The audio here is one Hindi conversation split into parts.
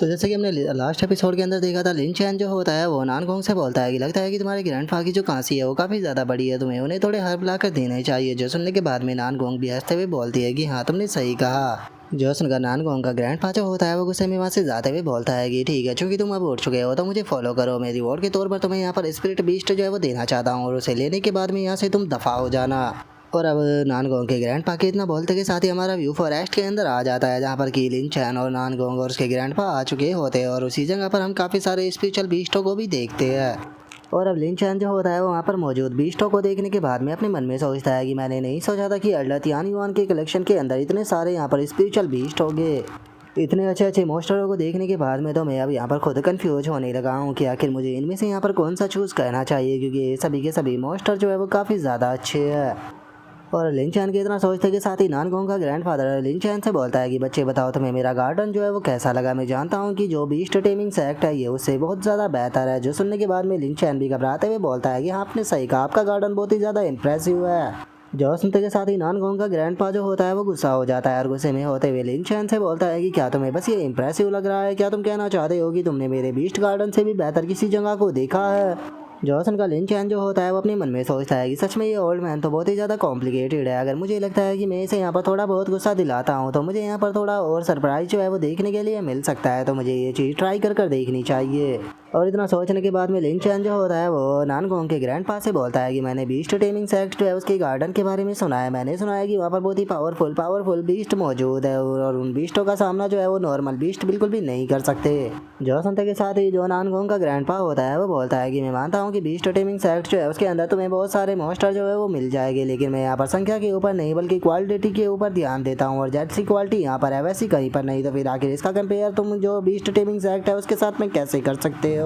तो जैसे कि हमने लास्ट एपिसोड के अंदर देखा था, लिन चैन जो होता है वो नानगोंग से बोलता है कि लगता है कि तुम्हारे ग्रैंडफा की जो खांसी है वो काफ़ी ज़्यादा बड़ी है, तुम्हें उन्हें थोड़े हर्ब ला कर देने चाहिए। जो सुनने के बाद में नानगोंग भी हंसते हुए बोलती है कि हाँ तुमने सही कहा। जो सुनकर नानगोंग का ग्रैंडफा जो होता है वो गुस्से में वहाँ से जाते हुए बोलता है कि ठीक है, चूंकि तुम अब उठ चुके हो तो मुझे फॉलो करो। मैं रिवॉर्ड के तौर पर तुम्हें यहाँ पर स्पिरिट बीस्ट जो है वो देना चाहता हूँ, और उसे लेने के बाद में यहाँ से तुम दफा हो जाना। और अब नानगोंग के ग्रैंडपा के इतना बोलते के साथ ही हमारा व्यू फॉरेस्ट के अंदर आ जाता है, जहाँ पर की लिन चैन और नानगोंग और उसके ग्रैंडपा आ चुके होते हैं। और उसी जगह पर हम काफ़ी सारे स्पिरिचुअल बीस्टों को भी देखते हैं। और अब लिन चैन जो होता है वो वहाँ पर मौजूद बीस्टों को देखने के बाद में अपने मन में सोचता है कि मैंने नहीं सोचा था कि एल्डर तियान के कलेक्शन के अंदर इतने सारे यहाँ पर स्पिरिचुअल बीस्ट होंगे। इतने अच्छे अच्छे मॉन्स्टरों को देखने के बाद में तो मैं अब यहाँ पर खुद कंफ्यूज होने लगा हूँ कि आखिर मुझे इनमें से यहाँ पर कौन सा चूज़ करना चाहिए, क्योंकि ये सभी के सभी मॉन्स्टर जो है वो काफ़ी ज़्यादा अच्छे हैं। और लिन चैन के इतना सोचते के साथ ही नानगोंग का ग्रैंडफादर लिन चैन से बोलता है कि बच्चे बताओ तुम्हें मेरा गार्डन जो है वो कैसा लगा। मैं जानता हूँ कि जो बीस्ट टेमिंग सेक्ट है ये उससे बहुत ज़्यादा बेहतर है। जो सुनने के बाद में लिन चैन भी घबराते हुए बोलता है कि हाँ आपने सही कहा, आपका गार्डन बहुत ही ज़्यादा इंप्रेसिव है। जो सुनते के साथ ही नानगोंग का ग्रैंडपा जो होता है वो गुस्सा हो जाता है, और गुस्से में होते हुए लिन चैन से बोलता है कि क्या तुम्हें बस ये इंप्रेसिव लग रहा है? क्या तुम कहना चाहते हो कि तुमने मेरे बीस्ट गार्डन से भी बेहतर किसी जगह को देखा है? जॉसन का लिन चैन जो होता है वो अपने मन में सोचता है कि सच में ये ओल्ड मैन तो बहुत ही ज़्यादा कॉम्प्लिकेटेड है। अगर मुझे लगता है कि मैं इसे यहाँ पर थोड़ा बहुत गुस्सा दिलाता हूँ तो मुझे यहाँ पर थोड़ा और सरप्राइज जो है वो देखने के लिए मिल सकता है, तो मुझे ये चीज़ ट्राई कर देखनी चाहिए। और इतना सोचने के बाद में लिन चैन जो होता है वो नानगोंग के ग्रैंडपा से बोलता है कि मैंने बीस्ट टेमिंग सेक्ट जो है उसके गार्डन के बारे में सुना है। मैंने सुना है कि वहाँ पर बहुत ही पावरफुल बीस्ट मौजूद है, और उन बीस्टों का सामना जो है वो नॉर्मल बीस्ट बिल्कुल भी नहीं कर सकते। जो सुनते के साथ ही जो नानगोंग का ग्रैंडपा होता है वो बोलता है कि मैं मानता हूँ कि बीस्ट टेमिंग सेक्ट जो है उसके अंदर तुम्हें बहुत सारे मॉन्स्टर जो है वो मिल जाएंगे, लेकिन मैं यहाँ पर संख्या के ऊपर नहीं बल्कि क्वालिटी के ऊपर ध्यान देता हूँ, और जैसी क्वालिटी यहाँ पर है वैसी कहीं पर नहीं। तो फिर आखिर इसका कंपेयर तुम जो बीस्ट टेमिंग सेक्ट है उसके साथ में कैसे कर सकते हो?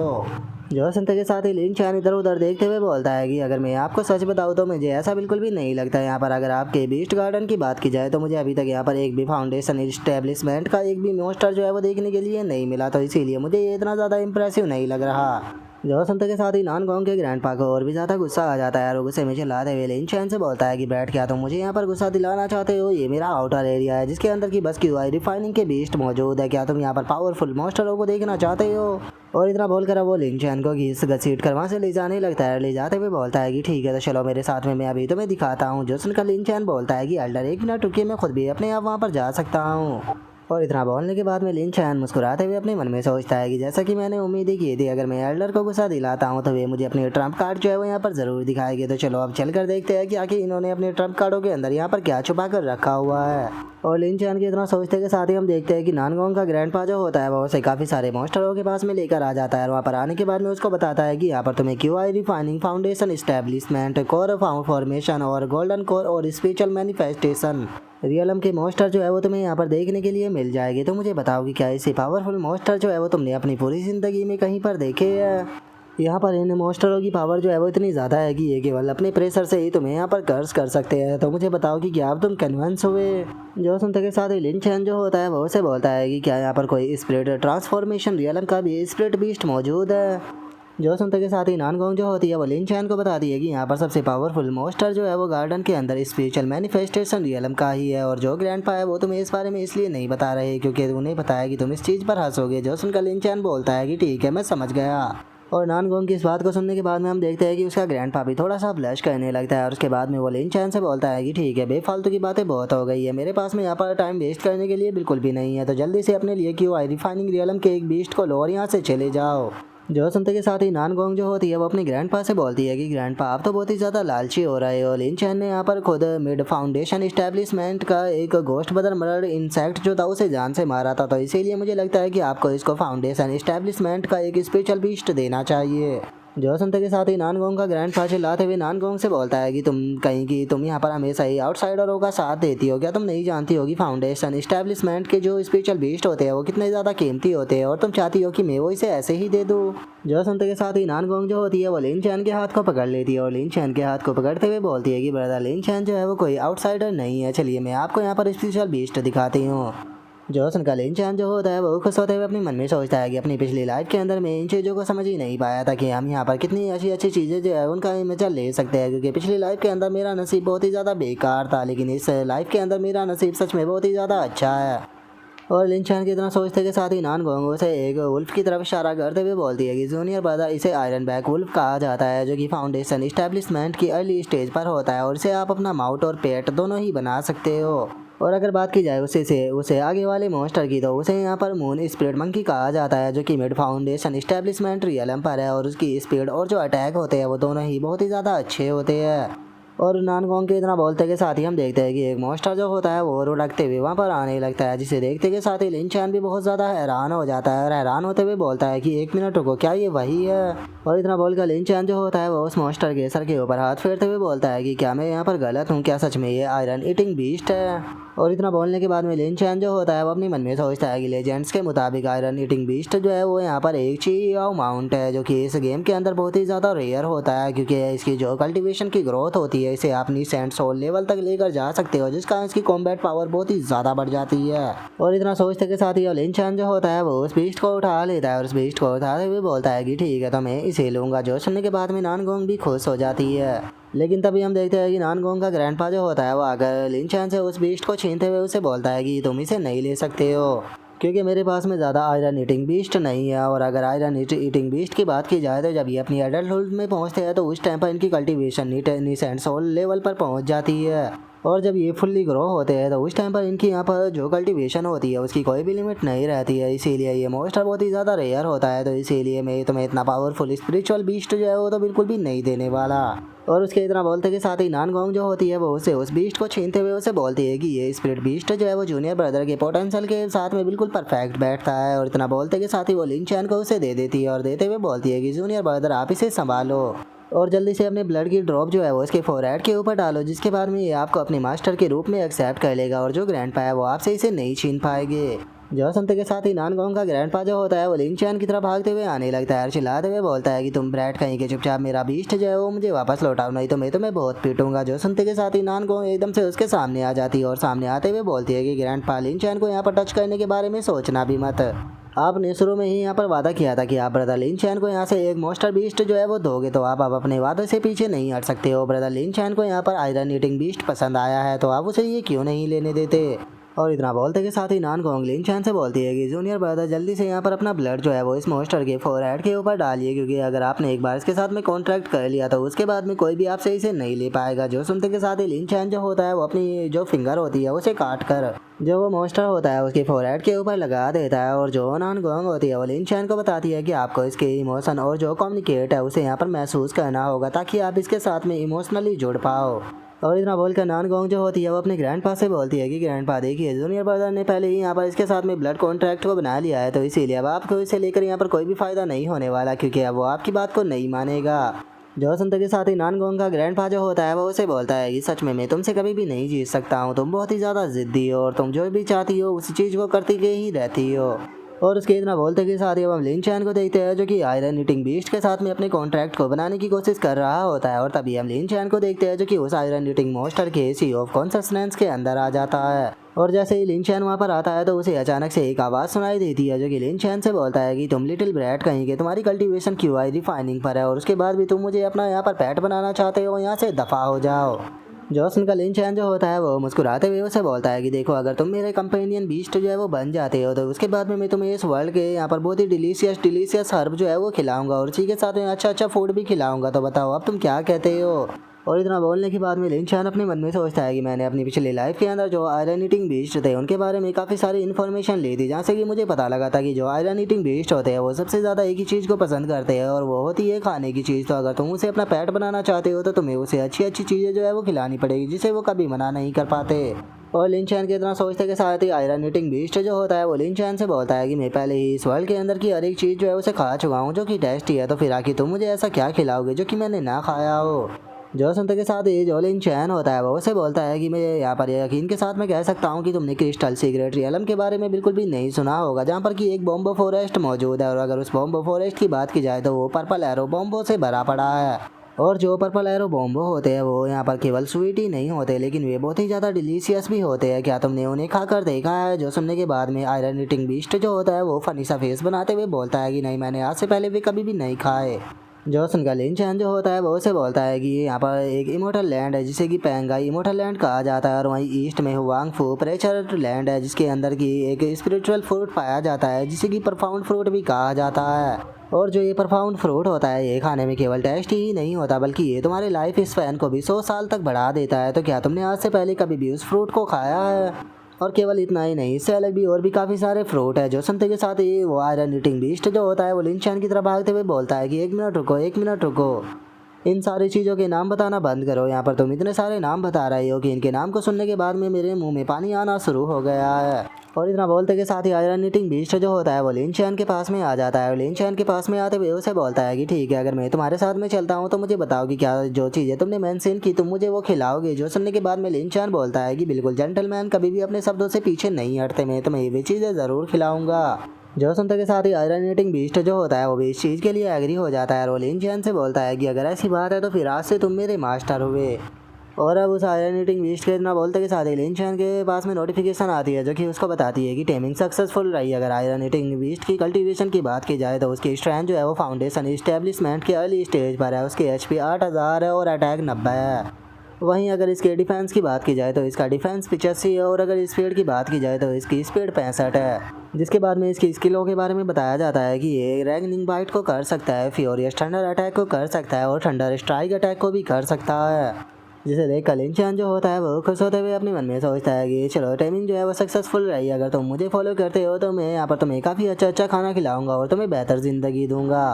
जो सुनते के साथ ही लिन चैन इधर उधर देखते हुए बोलता है कि अगर मैं आपको सच बताऊं तो मुझे ऐसा बिल्कुल भी नहीं लगता। यहाँ पर अगर आपके बीस्ट गार्डन की बात की जाए तो मुझे अभी तक यहाँ पर एक भी फाउंडेशन इस्टेब्लिशमेंट का एक भी मॉन्स्टर जो है वो देखने के लिए नहीं मिला, तो इसीलिए मुझे ये इतना ज़्यादा इंप्रेसिव नहीं लग रहा। जो सुनते के साथ ही नानगोंग के ग्रैंडपा को और भी ज़्यादा गुस्सा आ जाता है, और गुस्से में चिल्लाते हुए लिन चैन से बोलता है कि बैठ क्या तुम मुझे यहाँ पर गुस्सा दिलाना चाहते हो? ये मेरा आउटर एरिया है जिसके अंदर की बस क्यू आई रिफाइनिंग के बीस्ट मौजूद है। क्या तुम यहाँ पर पावरफुल मॉन्स्टरों को देखना चाहते हो? और इतना बोलकर वो लिन चैन को घसीट कर वहाँ से ले जाने लगता है। ले जाते हुए बोलता है कि ठीक है तो चलो मेरे साथ में, मैं अभी तुम्हें दिखाता हूँ। जो सुनकर लिन चैन बोलता है कि एल्डर एक मिनट रुकिए, मैं खुद भी अपने आप वहाँ पर जा सकता हूँ। और इतना बोलने के बाद में लिन चैन मुस्कुराते हुए अपने मन में सोचता है कि जैसा कि मैंने उम्मीद ही की थी, अगर मैं एल्डर को गुस्सा दिलाता हूँ तो वे मुझे अपने ट्रम्प कार्ड जो है वो यहाँ पर ज़रूर दिखाएंगे। तो चलो अब चल कर देखते हैं कि आखिर इन्होंने अपने ट्रम्प कार्डों के अंदर यहाँ पर क्या छुपा कर रखा हुआ है। और लिन चैन के इतना सोचते के साथ ही हम देखते हैं कि नानगोंग का ग्रैंडपा जो होता है वो उसे काफ़ी सारे मॉन्स्टरों के पास में लेकर आ जाता है। वहाँ पर आने के बाद में उसको बताता है कि यहाँ पर तुम्हें Q I refining foundation establishment core formation और गोल्डन कोर और स्पिरिचुअल मैनिफेस्टेशन रियलम के मॉन्स्टर जो है वो तुम्हें यहाँ पर देखने के लिए मिल जाएगी। तो मुझे बताओ कि क्या ऐसे पावरफुल मॉन्स्टर जो है वो तुमने अपनी पूरी ज़िंदगी में कहीं पर देखे है? यहाँ पर इन मॉन्स्टरों की पावर जो है वो इतनी ज़्यादा है कि ये केवल अपने प्रेशर से ही तुम्हें यहाँ पर कर्स कर सकते हैं। तो मुझे बताओ कि क्या अब तुम कन्विंस हुए? जो सुनते के साथ ही लिन चैन जो होता है वो उसे बोलता है कि क्या यहाँ पर कोई स्पिरिट ट्रांसफॉर्मेशन रियलम का भी स्पिरिट बीस्ट मौजूद है? जो सुनते के साथ ही नानगोंग जो होती है वो लिन चैन को बताती है कि यहाँ पर सबसे पावरफुल मॉन्स्टर जो है वो गार्डन के अंदर स्पिरिचुअल मैनिफेस्टेशन रियलम का ही है, और जो ग्रैंडपा है वो तुम्हें इस बारे में इसलिए नहीं बता रहे क्योंकि उन्हें पता है कि तुम इस चीज़ पर हंसोगे। जो सुनकर लिन चैन बोलता है कि ठीक है मैं समझ गया। और नानगोंग की इस बात को सुनने के बाद में हम देखते हैं कि उसका ग्रैंडपा भी थोड़ा सा ब्लश करने लगता है, और उसके बाद में वो लिन चैन से बोलता है कि ठीक है बेफालतू की बातें बहुत हो गई है, मेरे पास में यहाँ पर टाइम वेस्ट करने के लिए बिल्कुल भी नहीं है, तो जल्दी से अपने लिए क्यू आई रिफाइनिंग रियलम के एक बीस्ट को लो और यहाँ से चले जाओ। जो सुनते के साथ ही नानगोंग जो होती है वो अपने ग्रैंडपा से बोलती है कि ग्रैंडपा आप तो बहुत ही ज़्यादा लालची हो रहे हो। लिन चैन ने यहाँ पर खुद मिड फाउंडेशन इस्टेब्लिशमेंट का एक गोस्ट बदर मर्डर इंसेक्ट जो था उसे जान से मारा था, तो इसीलिए मुझे लगता है कि आपको इसको फाउंडेशन इस्टेब्लिशमेंट का एक स्पेशल बीस्ट देना चाहिए। जो सुनते के साथ ही नानगोंग का ग्रैंडपा चिल्लाते हुए नानगोंग से बोलता है कि तुम कहीं की तुम यहाँ पर हमेशा ही आउटसाइडरों का साथ देती हो। क्या तुम नहीं जानती हो कि फाउंडेशन इस्टेब्लिशमेंट के जो स्पेशल बीस्ट होते हैं वो कितने ज़्यादा कीमती होते हैं, और तुम चाहती हो कि मैं वो इसे ऐसे ही दे दूँ? जो सुनते के साथ ही नानगोंग जो होती है वो लिन चैन के हाथ को पकड़ लेती है, और लिन चैन के हाथ को पकड़ते हुए बोलती है कि ब्रदर लिन चैन जो है वो कोई आउटसाइडर नहीं है, चलिए मैं आपको यहाँ पर स्पेशल बीस्ट दिखाती हूँ। जो सुनकर लिन चैन जो होता है वो खुश होते हुए अपने मन में सोचता है कि अपनी पिछली लाइफ के अंदर मैं इन चीज़ों को समझ ही नहीं पाया था कि हम यहाँ पर कितनी अच्छी अच्छी चीज़ें जो है उनका मजा ले सकते हैं, क्योंकि पिछली लाइफ के अंदर मेरा नसीब बहुत ही ज़्यादा बेकार था, लेकिन इस लाइफ के अंदर मेरा नसीब सच में बहुत ही ज़्यादा अच्छा है। और लिंचैन की इतना सोचते के साथ ही नानगोंग उसे एक वुल्फ की तरफ इशारा करते हुए बोलती है कि जूनियर ब्रदर, इसे आयरन बैक वुल्फ कहा जाता है, जो कि फाउंडेशन इस्टेब्लिशमेंट की अर्ली स्टेज पर होता है और इसे आप अपना माउट और पेट दोनों ही बना सकते हो। और अगर बात की जाए उसे आगे वाले मॉन्स्टर की, तो उसे यहाँ पर मून स्पिरिट मंकी कहा जाता है, जो कि मिड फाउंडेशन इस्टेब्लिशमेंट रियलम पर है और उसकी स्पीड और जो अटैक होते हैं वो दोनों ही बहुत ही ज़्यादा अच्छे होते हैं। और नानगोंग के इतना बोलते के साथ ही हम देखते हैं कि एक मॉन्स्टर जो होता है वो लुढ़कते हुए वहाँ पर आने लगता है, जिसे देखते के साथ ही लिंचैन भी बहुत ज़्यादा हैरान हो जाता है और हैरान होते हुए बोलता है कि 1 मिनट रुको, क्या ये वही है? और इतना बोलकर लिंचैन जो होता है वो उस मॉन्स्टर के सर के ऊपर हाथ फेरते हुए बोलता है कि क्या मैं यहाँ पर गलत हूँ, क्या सच में ये आयरन ईटिंग बीस्ट है? और इतना बोलने के बाद में लिंचैन जो होता है वो अपने मन में सोचता है कि लेजेंड्स के मुताबिक आयरन ईटिंग बीस्ट जो है वो यहाँ पर एक चीआओ माउंट है, जो कि इस गेम के अंदर बहुत ही ज़्यादा रेयर होता है, क्योंकि इसकी जो कल्टीवेशन की ग्रोथ होती है इसे अपनी सेंट सोल लेवल तक लेकर जा सकते हो, जिसका इसकी कॉम्बैट पावर बहुत ही ज़्यादा बढ़ जाती है। और इतना सोचते के साथ ही लिंचैन जो होता है वो उस बीस्ट को उठा लेता है और उस बीस्ट को उठाते हुए बोलता है कि ठीक है, तो मैं इसे लूँगा। जो सुनने के बाद में नानगोंग भी खुश हो जाती है। लेकिन तभी हम देखते हैं कि नानगोंग का ग्रैंडपा जो होता है वो आकर लिंचैन से उस बीस्ट को छीनते हुए उसे बोलता है कि तुम इसे नहीं ले सकते हो, क्योंकि मेरे पास में ज़्यादा आयरन ईटिंग बीस्ट नहीं है। और अगर आयरन ईटिंग बीस्ट की बात की जाए तो जब ये अपनी एडल्टहुड में पहुंचते हैं तो उस टाइम पर इनकी कल्टीवेशन नीसेंट सोल लेवल पर पहुंच जाती है। और जब ये फुल्ली ग्रो होते हैं तो उस टाइम पर इनकी यहाँ पर जो कल्टीवेशन होती है उसकी कोई भी लिमिट नहीं रहती है, इसीलिए ये मॉन्स्टर बहुत ही ज़्यादा रेयर होता है। तो इसीलिए मैं तुम्हें इतना पावरफुल स्पिरिचुअल बीस्ट जो है वो तो बिल्कुल भी नहीं देने वाला। और उसके इतना बोलते के साथ ही नानगोंग जो होती है वो उसे उस बीस्ट को छीनते हुए उसे बोलती है कि ये स्पिरिट बीस्ट जो है वो जूनियर ब्रदर के पोटेंशियल के साथ में बिल्कुल परफेक्ट बैठता है। और इतना बोलते के साथ ही वो लिंचैन को उसे दे देती है और देते हुए बोलती है कि जूनियर ब्रदर, आप इसे संभालो और जल्दी से अपने ब्लड की ड्रॉप जो है वो इसके फोरहेड के ऊपर डालो, जिसके बाद में ये आपको अपने मास्टर के रूप में एक्सेप्ट कर लेगा और जो ग्रैंडपा है वो आपसे इसे नहीं छीन पाएंगे। जो सुनते के साथ ही नानगोंग का ग्रैंडपा जो होता है वो लिंचैन की तरफ भागते हुए आने लगता है और चिल्लाते हुए बोलता है कि तुम ब्रैट कहीं के, चुपचाप मेरा बीस्ट जो है वो मुझे वापस लौटाओ, नहीं तो मैं तुम्हें बहुत पीटूंगा। जो सुनते के साथ ही नानगोंग एकदम से उसके सामने आ जाती है और सामने आते हुए बोलती है कि ग्रैंडपा, लिंचैन को यहाँ पर टच करने के बारे में सोचना भी मत। आपने शुरू में ही यहाँ पर वादा किया था कि आप ब्रदर लिंचैन को यहाँ से एक मॉन्स्टर बीस्ट जो है वो दोगे, तो आप अब अपने वादे से पीछे नहीं हट सकते हो। ब्रदर लिंचैन को यहाँ पर आयरन ईटिंग बीस्ट पसंद आया है, तो आप उसे ये क्यों नहीं लेने देते? और इतना बोलते के साथ ही नानगोंग लिंचैन से बोलती है कि जूनियर ब्रदर, जल्दी से यहाँ पर अपना ब्लड जो है वो इस मॉन्स्टर के फोरहेड के ऊपर डालिए, क्योंकि अगर आपने एक बार इसके साथ में कॉन्ट्रैक्ट कर लिया तो उसके बाद में कोई भी आपसे इसे नहीं ले पाएगा। जो सुनते के साथ ही लिंचैन जो होता है वो अपनी जो फिंगर होती है उसे काट कर जो वो मॉन्स्टर होता है उसके फोरहेड के ऊपर लगा देता है। और जो नानगोंग होती है वो लिंचैन को बताती है कि आपको इसके इमोशन और जो कम्युनिकेट है उसे यहाँ पर महसूस करना होगा, ताकि आप इसके साथ में इमोशनली जुड़ पाओ। और इतना बोलकर नानगोंग जो होती है वो अपने ग्रैंडपा से बोलती है कि ग्रैंडपा, देखिए जूनियर ब्रदर ने पहले ही यहाँ पर इसके साथ में ब्लड कॉन्ट्रैक्ट को बना लिया है, तो इसीलिए अब आपको इसे लेकर यहाँ पर कोई भी फ़ायदा नहीं होने वाला, क्योंकि अब वो आपकी बात को नहीं मानेगा। जो सुनते के साथ ही नानगोंग का ग्रैंडपा जो होता है वो उसे बोलता है कि सच में मैं तुमसे कभी भी नहीं जीत सकता हूँ, तुम बहुत ही ज़्यादा ज़िद्दी हो और तुम जो भी चाहती हो उसी चीज़ को करती ही रहती हो। और उसके इतना बोलते के साथ ही हम लिंचैन को देखते हैं जो कि आयरन ईटिंग बीस्ट के साथ में अपने कॉन्ट्रैक्ट को बनाने की कोशिश कर रहा होता है। और तभी हम लिंचैन को देखते हैं जो कि उस आयरन ईटिंग मॉन्स्टर के सी ऑफ कॉन्शसनेस के अंदर आ जाता है। और जैसे ही लिंचैन वहाँ पर आता है तो उसे अचानक से एक आवाज़ सुनाई देती है जो कि लिंचैन से बोलता है कि तुम लिटिल ब्रैट कहीं के, तुम्हारी कल्टीवेशन क्यों आई रिफाइनिंग पर है और उसके बाद भी तुम मुझे अपना यहाँ पर पेट बनाना चाहते हो, यहाँ से दफ़ा हो जाओ। जॉसन का लिंचैन जो होता है वो मुस्कुराते हुए उसे बोलता है कि देखो, अगर तुम मेरे कंपेनियन बीस्ट जो है वो बन जाते हो तो उसके बाद में मैं तुम्हें इस वर्ल्ड के यहाँ पर बहुत ही डिलीशियस हर्ब जो है वो खिलाऊंगा और उसी के साथ में अच्छा फूड भी खिलाऊंगा। तो बताओ अब तुम क्या कहते हो? और इतना बोलने के बाद में लिंचैन अपने मन में सोचता है कि मैंने अपनी पिछली लाइफ के अंदर जो आयरन ईटिंग बीस्ट थे उनके बारे में काफ़ी सारी इन्फॉर्मेशन ली थी, जहाँ से कि मुझे पता लगा था कि जो आयरन ईटिंग बीस्ट होते हैं वो सबसे ज़्यादा एक ही चीज़ को पसंद करते हैं और वो होती है खाने की चीज़। तो अगर तुम उसे अपना पेट बनाना चाहते हो तो तुम्हें उसे अच्छी चीज़ें जो है वो खिलानी पड़ेगी, जिसे वो कभी मना नहीं कर पाते। और लिंचैन के इतना सोचते के साथ ही आयरन ईटिंग बीस्ट जो होता है वो लिंचैन से बोलता है कि मैं पहले ही इस वर्ल्ड के अंदर की हर एक चीज़ जो है उसे खा चुका हूँ जो कि टेस्टी है, तो फिर आखिर तुम मुझे ऐसा क्या खिलाओगे जो कि मैंने ना खाया हो? जो सुनते के साथ ही जो लिंचैन होता है वो उसे बोलता है कि मैं यहाँ पर यकीन के साथ मैं कह सकता हूँ कि तुमने क्रिस्टल सीक्रेट रियलम के बारे में बिल्कुल भी नहीं सुना होगा, जहाँ पर कि एक बॉम्बो फॉरेस्ट मौजूद है। और अगर उस बॉम्बो फॉरेस्ट की बात की जाए तो वो पर्पल एरो बॉम्बो से भरा पड़ा है। और जो पर्पल एरो बॉम्बो होते हैं वो यहाँ पर केवल स्वीट ही नहीं होते, लेकिन वे बहुत ही ज़्यादा डिलीशियस भी होते हैं। क्या तुमने उन्हें खाकर देखा है? जो सुनने के बाद में आयरन ईटिंग बीस्ट जो होता है वो फनी सा फेस बनाते हुए बोलता है कि नहीं, मैंने आज से पहले भी कभी भी नहीं खाए। जो सुनकर लिन चैन जो होता है वो उसे बोलता है कि यहाँ पर एक इमोर्टल लैंड है जिसे कि पेंगाई इमोर्टल लैंड कहा जाता है और वहीं ईस्ट में हुआंग फू प्रेचर लैंड है जिसके अंदर की एक स्पिरिचुअल फ्रूट पाया जाता है जिसे कि परफाउंड फ्रूट भी कहा जाता है। और जो ये परफाउंड फ्रूट होता है ये खाने में केवल टेस्ट ही नहीं होता बल्कि ये तुम्हारे लाइफ स्पैन को भी 100 साल तक बढ़ा देता है। तो क्या तुमने आज से पहले कभी भी उस फ्रूट को खाया है? और केवल इतना ही नहीं, इससे अलग भी और भी काफ़ी सारे फ्रूट है। जो सुनते के साथ ही वो आयरन ईटिंग बीस्ट जो होता है वो लिन चैन की तरफ भागते हुए बोलता है कि 1 मिनट रुको, 1 मिनट रुको, इन सारी चीज़ों के नाम बताना बंद करो। यहाँ पर तुम इतने सारे नाम बता रहे हो कि इनके नाम को सुनने के बाद में मेरे मुंह में पानी आना शुरू हो गया है। और इतना बोलते के साथ ही आयरन ईटिंग बीस्ट जो होता है वो लिन चैन के पास में आ जाता है और लिन चैन के पास में आते हुए उसे बोलता है कि ठीक है, अगर मैं तुम्हारे साथ में चलता हूँ तो मुझे बताओ कि क्या जो चीज़ें तुमने मेंशन की तुम मुझे वो खिलाओगे। जो सुनने के बाद में लिन चैन बोलता है कि बिल्कुल जेंटलमैन, कभी भी अपने शब्दों से पीछे नहीं हटते, मैं तुम्हें ये चीज़ें ज़रूर खिलाऊंगा। जो सुनते के साथ ही आयरन ईटिंग बीस्ट जो होता है वो भी इस चीज़ के लिए एग्री हो जाता है और वो लिन चैन से बोलता है कि अगर ऐसी बात है तो फिर आज से तुम मेरे मास्टर हुए। और अब उस आयरन ईटिंग बीस्ट के इतना बोलते के साथ ही लिन चैन के पास में नोटिफिकेशन आती है जो कि उसको बताती है कि टेमिंग सक्सेसफुल रही। अगर आयरन ईटिंग बीस्ट की कल्टीवेशन की बात की जाए तो उसकी स्ट्रेंथ जो है वो फाउंडेशन इस्टेब्लिशमेंट के अर्ली स्टेज पर है। उसकी HP 8000 है और अटैक 90 है। वहीं अगर इसके डिफेंस की बात की जाए तो इसका डिफेंस 85 है और अगर स्पीड की बात की जाए तो इसकी स्पीड 65 है। जिसके बाद में इसकी स्किलों के बारे में बताया जाता है कि ये रैगनिंग बाइट को कर सकता है, फ्यूरियस थंडर अटैक को कर सकता है और थंडर स्ट्राइक अटैक को भी कर सकता है। जिसे देख कर लिन चैन जो होता है वो खुश होते हुए अपने मन में सोचता है कि चलो टेमिंग जो है वो सक्सेसफुल रही, अगर तुम मुझे फॉलो करते हो तो मैं यहाँ पर तुम्हें काफ़ी अच्छा खाना खिलाऊंगा और तुम्हें बेहतर ज़िंदगी दूंगा।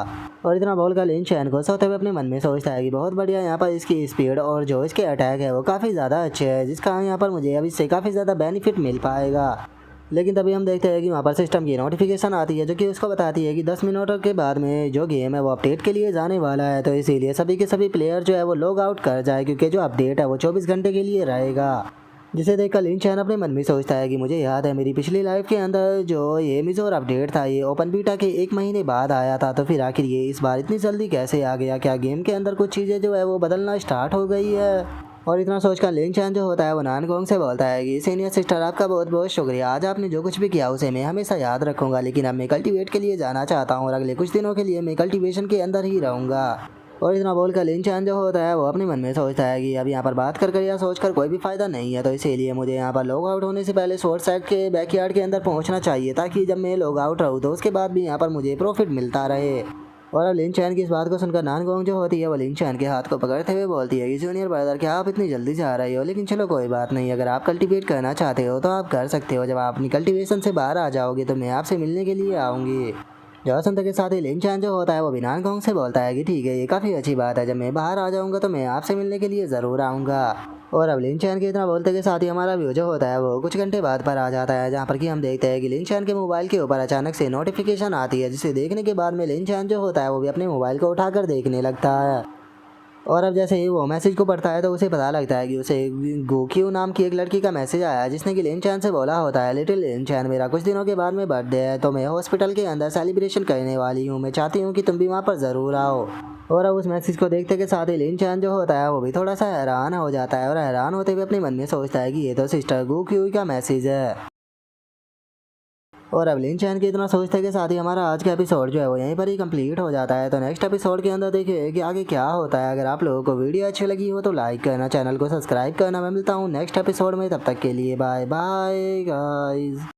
और इतना बोलकर लिन चैन खुश होते हुए अपने मन में सोचता है कि बहुत बढ़िया, यहाँ पर इसकी स्पीड और जो इसके अटैक है वो काफ़ी ज़्यादा अच्छे है जिसका यहाँ पर मुझे अब इससे काफ़ी ज़्यादा बेनिफिट मिल पाएगा। लेकिन तभी हम देखते हैं कि वहाँ पर सिस्टम की नोटिफिकेशन आती है जो कि उसको बताती है कि 10 मिनट के बाद में जो गेम है वो अपडेट के लिए जाने वाला है। तो इसीलिए सभी के सभी प्लेयर जो है वो लॉग आउट कर जाए क्योंकि जो अपडेट है वो 24 घंटे के लिए रहेगा। जिसे देखकर लिन चैन अपने मन में सोचता है कि मुझे याद है मेरी पिछली लाइफ के अंदर जो ये मिजोर अपडेट था ये ओपन बीटा के 1 महीने बाद आया था, तो फिर आखिर ये इस बार इतनी जल्दी कैसे आ गया? क्या गेम के अंदर कुछ चीज़ें जो है वो बदलना स्टार्ट हो गई है? और इतना सोचकर लिन चैन जो होता है वो नानगोंग से बोलता है कि सीनियर सिस्टर आपका बहुत बहुत शुक्रिया, आज आपने जो कुछ भी किया उसे मैं हमेशा याद रखूंगा, लेकिन अब मैं कल्टीवेट के लिए जाना चाहता हूँ और अगले कुछ दिनों के लिए मैं कल्टीवेशन के अंदर ही रहूँगा। और इतना बोलकर लिन चैन जो होता है वो अपने मन में सोचता है कि अब यहाँ पर बात कर या सोच कर कोई भी फायदा नहीं है, तो इसीलिए मुझे यहाँ पर लॉग आउट होने से पहले शॉर्ट साइड के बैकयार्ड के अंदर पहुँचना चाहिए ताकि जब मैं लॉग आउट रहूँ तो उसके बाद भी यहाँ पर मुझे प्रॉफिट मिलता रहे। और अब लिन चैन की इस बात को सुनकर नानगोंग जो होती है वो लिन चैन के हाथ को पकड़ते हुए बोलती है कि जूनियर ब्रदर क्या आप इतनी जल्दी जा रही हो? लेकिन चलो कोई बात नहीं, अगर आप कल्टीवेट करना चाहते हो तो आप कर सकते हो, जब आप अपनी कल्टीवेशन से बाहर आ जाओगे तो मैं आपसे मिलने के लिए आऊँगी। जो सुनते के साथ ही लिन चैन जो होता है वो भी नानगोंग से बोलता है कि ठीक है, ये काफ़ी अच्छी बात है, जब मैं बाहर आ जाऊँगा तो मैं आपसे मिलने के लिए ज़रूर आऊँगा। और अब लिन चैन के इतना बोलते के साथ ही हमारा व्यू जो होता है वो कुछ घंटे बाद पर आ जाता है, जहाँ पर कि हम देखते हैं कि लिन चैन के मोबाइल के ऊपर अचानक से नोटिफिकेशन आती है, जिसे देखने के बाद में लिन चैन जो होता है वो भी अपने मोबाइल को उठाकर देखने लगता है। और अब जैसे ही वो मैसेज को पढ़ता है तो उसे पता लगता है कि उसे गोक्यू नाम की एक लड़की का मैसेज आया है जिसने कि लिन चैन से बोला होता है, लिटिल लिन चैन मेरा कुछ दिनों के बाद में बर्थडे है तो मैं हॉस्पिटल के अंदर सेलिब्रेशन करने वाली हूँ, मैं चाहती हूँ कि तुम भी वहाँ पर ज़रूर आओ। और अब उस मैसेज को देखते के साथ ही लिन चैन जो होता है वो भी थोड़ा सा हैरान हो जाता है और हैरान होते हुए अपने मन में सोचता है कि ये तो सिस्टर गोक्यू का मैसेज है। और अब लिन चैन के इतना सोचते के साथ ही हमारा आज का एपिसोड जो है वो यहीं पर ही कंप्लीट हो जाता है। तो नेक्स्ट एपिसोड के अंदर देखिए कि आगे क्या होता है। अगर आप लोगों को वीडियो अच्छी लगी हो तो लाइक करना, चैनल को सब्सक्राइब करना। मैं मिलता हूँ नेक्स्ट एपिसोड में, तब तक के लिए बाय बाय गाइस।